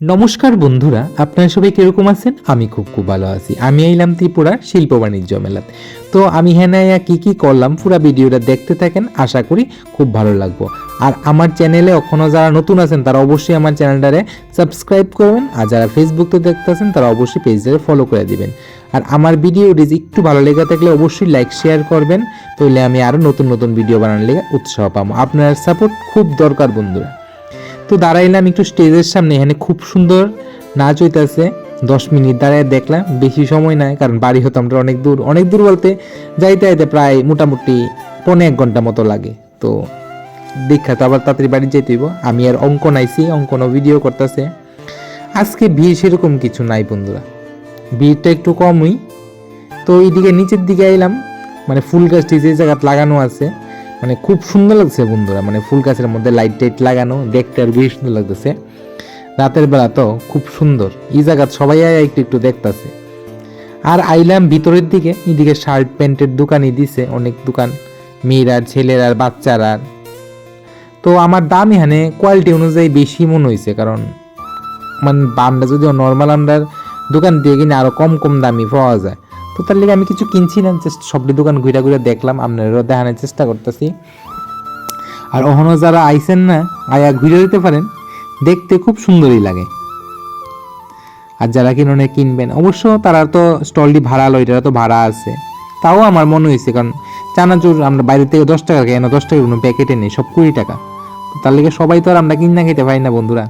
নমস্কার বন্ধুরা, আপনারা সবাই কিরকম আছেন? আমি খুব ভালো আছি। আমি আইলাম ত্রিপুরা শিল্প বাণিজ্য মেলাত। তো আমি হেনা কি করলাম পুরো ভিডিওটা দেখতে থাকেন, আশা করি খুব ভালো লাগবো। আর আমার চ্যানেলে এখনও যারা নতুন আছেন তারা অবশ্যই আমার চ্যানেলটারে সাবস্ক্রাইব করবেন, আর যারা ফেসবুকে দেখতেছেন তারা অবশ্যই পেজটারে ফলো করে দিবেন। আর আমার ভিডিওটি একটু ভালো লেগে থাকলে অবশ্যই লাইক শেয়ার করবেন, তাহলে আমি আরও নতুন ভিডিও বানানোর লেগে উৎসাহ পাবো। আপনার সাপোর্ট খুব দরকার বন্ধুরা। তো দাঁড়াইলাম একটু স্টেজের সামনে, এখানে খুব সুন্দর নাচ হইতেছে। 10 মিনিট দাঁড়ায় দেখলাম, বেশি সময় নাই, কারণ বাড়ি হতো আমরা অনেক দূর বলতে যাইতে প্রায় মোটামুটি 1.5 ঘন্টা মতো লাগে। তো দেখা তো আবার তাড়াতাড়ি বাড়ি যেতে হইব। আমি আর অঙ্কন আইছি, অঙ্কনও ভিডিও করতেছে। আজকে ভিড় সেরকম কিছু নাই বন্ধুরা, ভিড়টা একটু কমই। তো এইদিকে নিচের দিকে আইলাম, মানে ফুল গাছটি যে জায়গা লাগানো আছে, মানে খুব সুন্দর লাগছে বন্ধুরা। মানে ফুল গাছের মধ্যে লাইট টাইট লাগানো, দেখতে আর বেশ সুন্দর লাগতেছে। রাতের বেলা তো খুব সুন্দর এই জায়গা, সবাই একটু দেখতেছে। আর আইলাম ভিতরের দিকে, এদিকে শার্ট প্যান্টের দোকানই দিছে, অনেক দোকান, মেয়েরা ছেলেরা বাচ্চারা। তো আমার দাম এখানে কোয়ালিটি অনুযায়ী বেশি মনে হয়েছে, কারণ মানে আমরা যদি নর্মাল আমরা দোকান দিয়ে কিনে আরো কম দামি পাওয়া যায়। তো তার লিগে আমি কিছু কিনছি না, জাস্ট সবটি দোকান ঘুরে দেখলাম, আপনারাও দেখানোর চেষ্টা করতেছি। আর ওখানে যারা আইসেন না, আয়া ঘুরে দিতে পারেন, দেখতে খুব সুন্দরই লাগে। আর যারা কিনবেন অবশ্য তারা তো স্টলটি ভাড়া লয়, এটা তো ভাড়া আছে। তাও আমার মনে হয়েছে, কারণ চানাচুর আমরা বাইরে থেকে 10 টাকা কেন, 10 টাকার কোনো প্যাকেটে নেই, সব 20 টাকা। তো তার লিগে সবাই তো আর আমরা কিনা খেতে পারি না বন্ধুরা,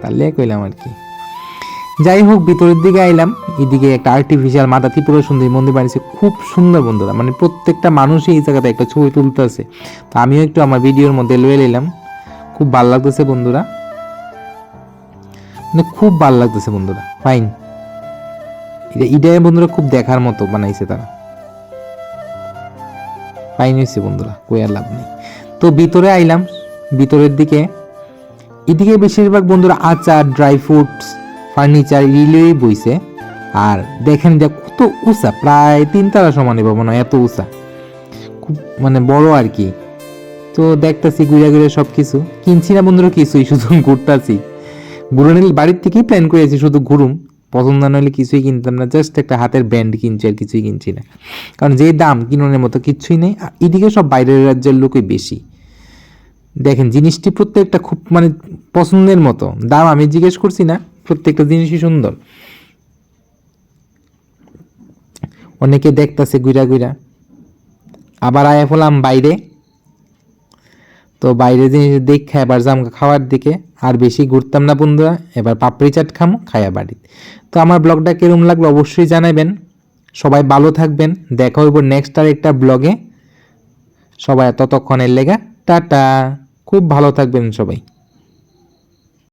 তার লিগে কইলাম আর কি। যাই হোক, ভিতরের দিকে আইলাম, এদিকে একটা আর্টিফিশিয়াল মাতা ত্রিপুরা সুন্দরী মন্দির বানিয়েছে, খুব সুন্দর বন্ধুরা। মানে প্রত্যেকটা মানুষই এই জায়গাতে একটা ছবি তুলতেছে। তো আমিও একটু আমার ভিডিওর মধ্যে লয়ে নিলাম, খুব ভালো লাগতেছে বন্ধুরা, মানে খুব ভালো লাগতেছে বন্ধুরা। ফাইন, এটাই বন্ধুরা খুব দেখার মতো বানাইছে তারা, ফাইন হয়েছে বন্ধুরা, কই আর লাভ নেই। তো ভিতরে আইলাম, ভিতরের দিকে এদিকে বেশিরভাগ বন্ধুরা আচার, ড্রাই ফ্রুটস, ফার্নিচার এগুলোই বইছে। আর দেখেন যে কত উঁচা, প্রায় 3 তলা সমানই পাবো না, এত উঁচা, খুব মানে বড় আর কি। তো দেখতেছি ঘুরে সব কিছু কিনছি না বন্ধুরা, কিছুই, শুধু ঘুরতেছি। ঘুরনের বাড়ির থেকেই প্ল্যান করেছি, শুধু ঘুরুম, পছন্দ না হলে কিছুই কিনতাম না, জাস্ট একটা হাতের ব্যান্ড কিনছি, আর কিছুই কিনছি না, কারণ যে দাম কিনোনের মতো কিছুই নেই। এদিকে সব বাইরের রাজ্যের লোকই বেশি। দেখেন জিনিসটি প্রত্যেকটা খুব মানে পছন্দের মতো, দাম আমি জিজ্ঞেস করছি না, প্রত্যেকটা জিনিসই সুন্দর। অনেকে দেখতেছে ঘুরা, আবার আয়া ফেলাম বাইরে। তো বাইরে জিনিস দেখে এবার যাম খাওয়ার দিকে, আর বেশি ঘুরতাম না বন্ধুরা, এবার পাপড়ি চাট খামো, খায়া বাড়ি। তো আমার ব্লগটা কিরম লাগলো অবশ্যই জানাবেন। সবাই ভালো থাকবেন, দেখা হইব নেক্সট আর একটা ব্লগে। সবাই ততক্ষণের লেগা টাটা, খুব ভালো থাকবেন সবাই।